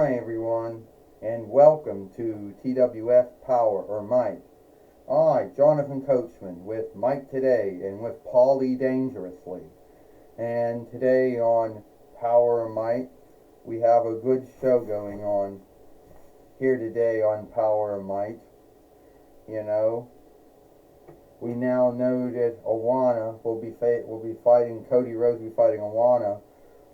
Hi everyone, and welcome to TWF Power or Might. I, Jonathan Coachman, with Mike Today and with Paulie Dangerously. And today on Power or Might, we have a good show going on here today on Power or Might. You know, we now know that Awana will be fighting, Cody Rhodes will be fighting Awana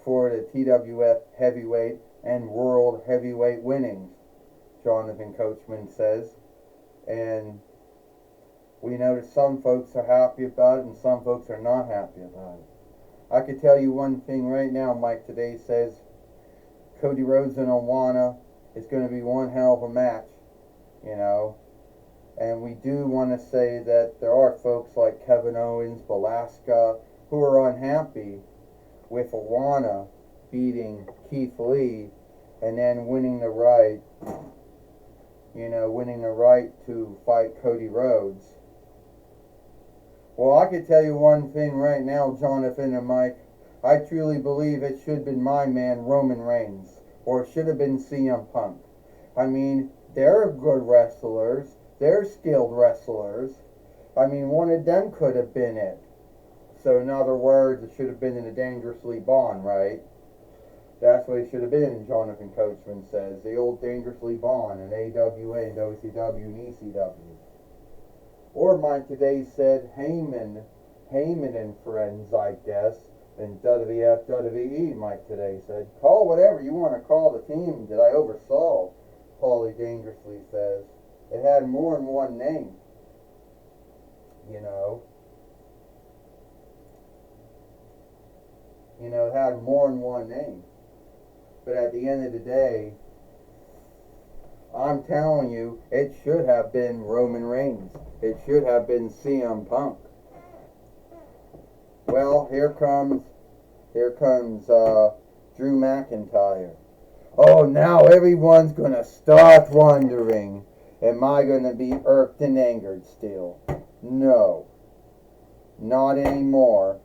for the TWF Heavyweight and World Heavyweight winnings, Jonathan Coachman says. And we know that some folks are happy about it and some folks are not happy about it. I could tell you one thing right now, Mike Today says Cody Rhodes and Awana is going to be one hell of a match, you know. And we do want to say that there are folks like Kevin Owens, Velasquez, who are unhappy with Awana beating Keith Lee and then winning the right to fight Cody Rhodes. Well, I could tell you one thing right now, Jonathan and Mike. I truly believe it should have been my man, Roman Reigns, or it should have been CM Punk. I mean, they're good wrestlers. They're skilled wrestlers. I mean, one of them could have been it. So in other words, it should have been in a Dangerously Bond, right? That's what it should have been, Jonathan Coachman says. The old Dangerously Bond in AWA, and WCW, and ECW. Or Mike Today said Heyman and friends, I guess, and WWE, Mike Today said. Call whatever you want to call the team that I oversaw, Paulie Dangerously says. It had more than one name, you know. It had more than one name. But at the end of the day, I'm telling you, it should have been Roman Reigns. It should have been CM Punk. Well, here comes Drew McIntyre. Oh, now everyone's going to start wondering, am I going to be irked and angered still? No. Not anymore.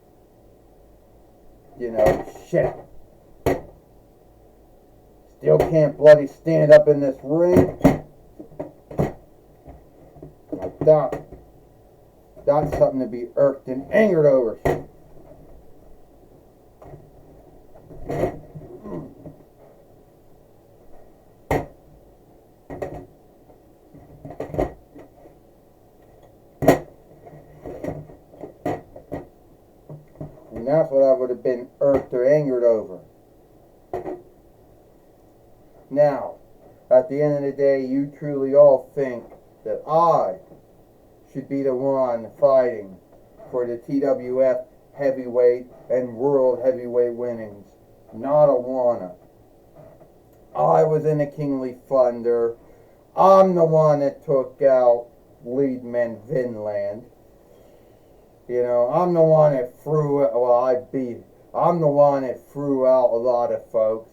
Shit. Still can't bloody stand up in this ring. That's something to be irked and angered over. And that's what I would have been irked or angered over. Now, at the end of the day, you truly all think that I should be the one fighting for the TWF Heavyweight and World Heavyweight winnings, not Awana. I was in the Kingly Thunder. I'm the one that took out Leadman Vinland. I'm the one that I'm the one that threw out a lot of folks.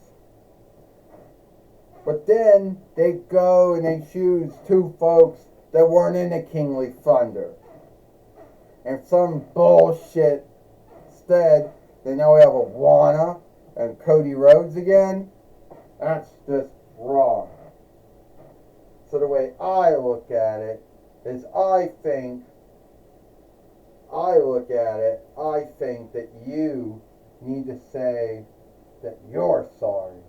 But then they go and they choose two folks that weren't in the Kingly Thunder. And some bullshit instead, they now have Awana and Cody Rhodes again. That's just wrong. So the way I look at it is I think that you need to say that you're sorry.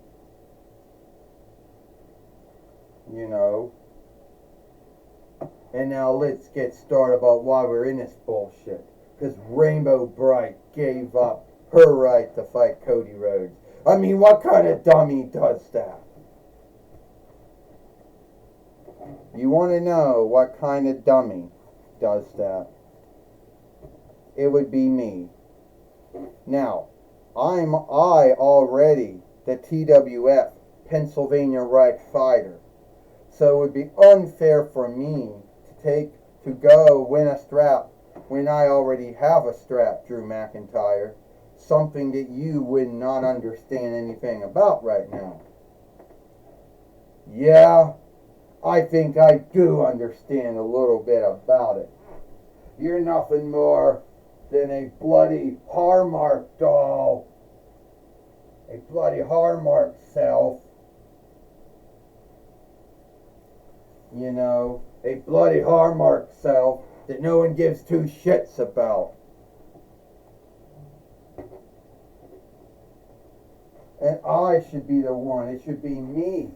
And now let's get started about why we're in this bullshit. Because Rainbow Bright gave up her right to fight Cody Rhodes. I mean, what kind of dummy does that? You want to know what kind of dummy does that? It would be me. Now, I already the TWF Pennsylvania Right fighter. So it would be unfair for me to go win a strap when I already have a strap, Drew McIntyre. Something that you would not understand anything about right now. Yeah, I think I do understand a little bit about it. You're nothing more than a bloody Hallmark doll. A bloody Hallmark self. a bloody hallmark self that no one gives two shits about. And I should be the one. It should be me.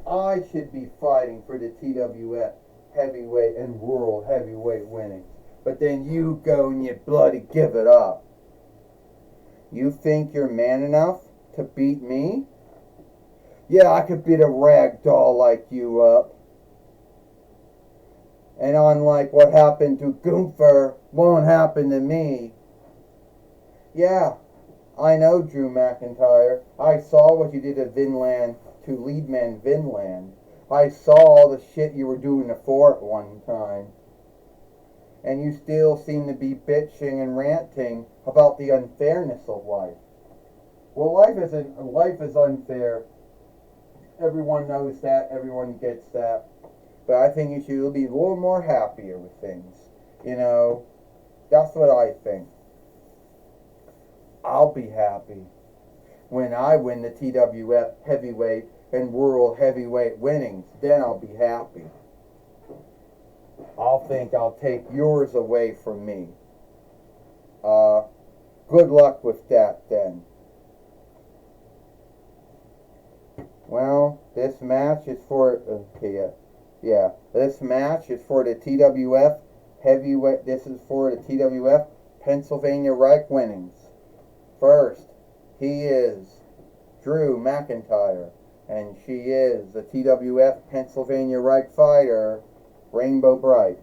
I should be fighting for the TWF heavyweight and world heavyweight winnings. But then you go and you bloody give it up. You think you're man enough to beat me? Yeah, I could beat a rag doll like you up. And unlike what happened to Gunther, won't happen to me. Yeah, I know, Drew McIntyre. I saw what you did to Vinland, to Leadman Vinland. I saw all the shit you were doing to Fort one time. And you still seem to be bitching and ranting about the unfairness of life. Well, life is unfair. Everyone knows that. Everyone gets that. But I think you should be a little more happier with things. That's what I think. I'll be happy when I win the TWF heavyweight and world heavyweight winnings. Then I'll be happy. I'll take yours away from me. Good luck with that then. Well, this match is for this match is for the TWF heavyweight. This is for the TWF Pennsylvania Reich winnings. First, he is Drew McIntyre, and she is the TWF Pennsylvania Reich fighter, Rainbow Bright.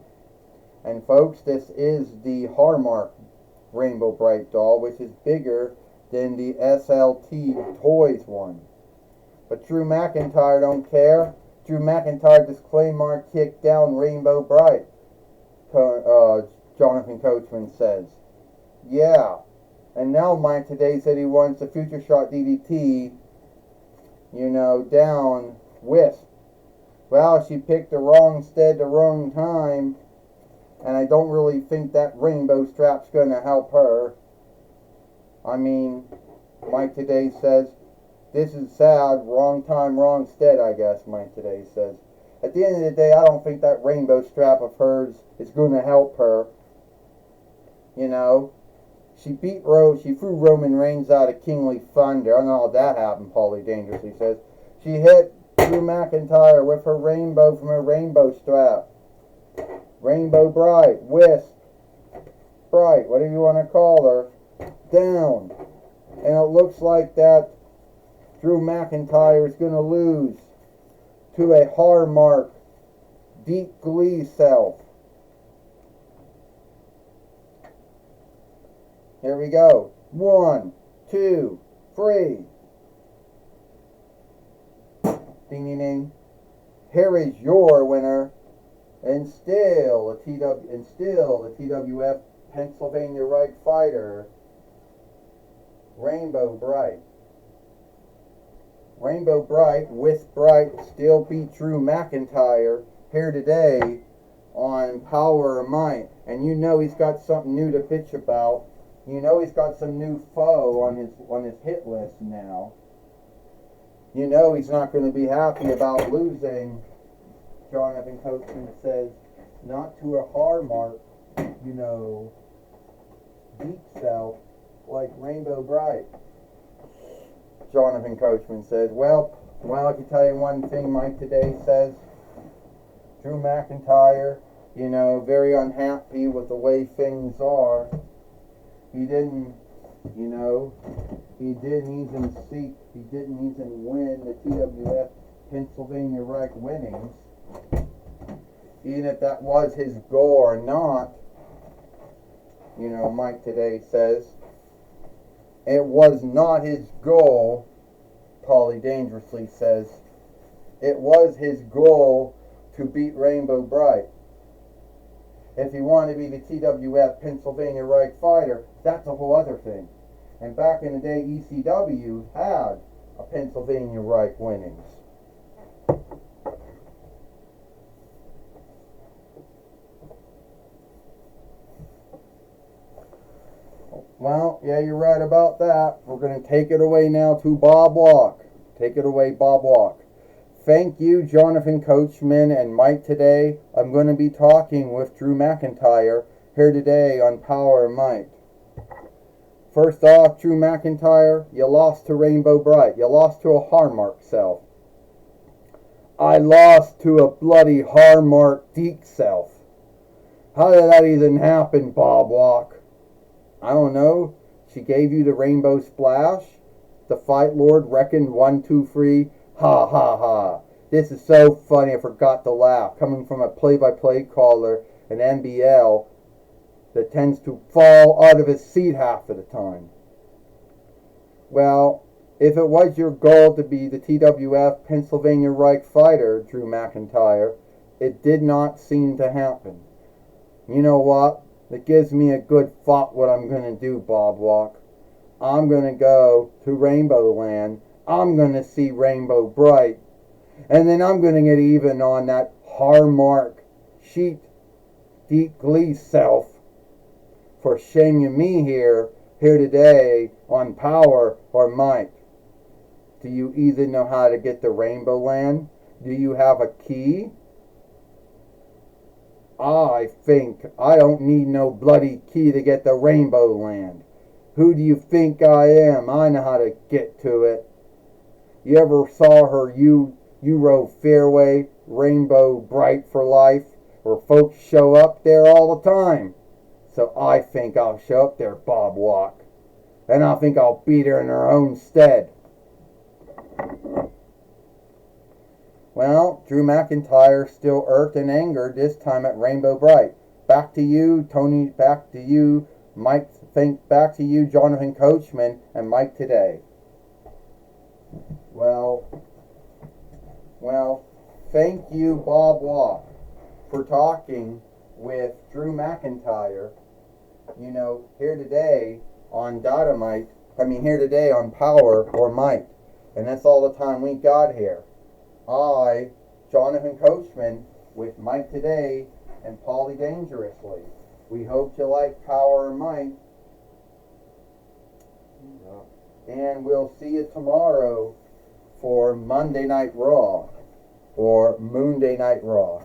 And folks, this is the Hallmark Rainbow Bright doll, which is bigger than the SLT Toys one. But Drew McIntyre don't care. Drew McIntyre just claymore kicked down Rainbow Bright, Jonathan Coachman says. Yeah. And now Mike today said he wants a future shot DDT, down Wisp. Well, she picked the wrong stead, the wrong time, and I don't really think that rainbow strap's going to help her. I mean, Mike today says, this is sad, wrong time, wrong stead, I guess, Mike today says. At the end of the day, I don't think that rainbow strap of hers is going to help her. She threw Roman Reigns out of Kingly Thunder. I don't know how that happened, Paulie Dangerously says. She hit Drew McIntyre with her rainbow from her rainbow strap. Rainbow Bright, Wisp, Bright, whatever you want to call her, down. And it looks like that Drew McIntyre is going to lose to a Hallmark Deep Glee self. Here we go. 1, 2, 3. Ding, ding, ding. Here is your winner, and still the TWF Pennsylvania Reich fighter, Rainbow Bright. Rainbow Bright with Bright still beat Drew McIntyre here today on Powerrr Might, and he's got something new to bitch about. He's got some new foe on his hit list now. He's not going to be happy about losing. Jonathan Coachman says, not to a Hallmark, deep self like Rainbow Bright. Jonathan Coachman says, well, I can tell you one thing Mike today says. Drew McIntyre, very unhappy with the way things are. He didn't even win the TWF Pennsylvania Reich winnings. Even if that was his goal or not, Mike today says, it was not his goal, Paulie Dangerously says. It was his goal to beat Rainbow Bright. If he wanted to be the TWF Pennsylvania Reich fighter, that's a whole other thing. And back in the day, ECW had a Pennsylvania Reich winnings. Well, yeah, you're right about that. We're going to take it away now to Bob Walk. Take it away, Bob Walk. Thank you, Jonathan Coachman and Mike. Today, I'm going to be talking with Drew McIntyre here today on Powerrr Mike. First off, Drew McIntyre, you lost to Rainbow Bright. You lost to a Hallmark self. I lost to a bloody Hallmark Deke self. How did that even happen, Bob Walk? I don't know. She gave you the Rainbow Splash. The Fight Lord reckoned 1, 2, 3. Ha ha ha. This is so funny I forgot to laugh. Coming from a play-by-play caller, an NBL, that tends to fall out of his seat half of the time. Well, if it was your goal to be the TWF Pennsylvania Reich fighter, Drew McIntyre, it did not seem to happen. You know what? It gives me a good thought what I'm going to do, Bob Walk. I'm going to go to Rainbow Land. I'm going to see Rainbow Bright. And then I'm going to get even on that Hallmark Sheet Deep Glee self for shaming me here today on Powerrr Mike. Do you either know how to get to Rainbow Land? Do you have a key? I think I don't need no bloody key to get to Rainbow Land. Who do you think I am? I know how to get to it. You ever saw her Euro Fairway Rainbow Bright for Life, where folks show up there all the time? So I think I'll show up there, Bob Walk. And I think I'll beat her in her own stead. Well, Drew McIntyre still irked and angered, this time at Rainbow Bright. Back to you, Tony, back to you, Mike, back to you, Jonathan Coachman, and Mike today. Well, thank you, Bob Walk, for talking with Drew McIntyre, here today on here today on Powerrr Mike. And that's all the time we got here. I, Jonathan Coachman, with Mike today and Paulie Dangerously. We hope you like Powerrr Mike. And we'll see you tomorrow for Monday Night Raw or Moonday Night Raw.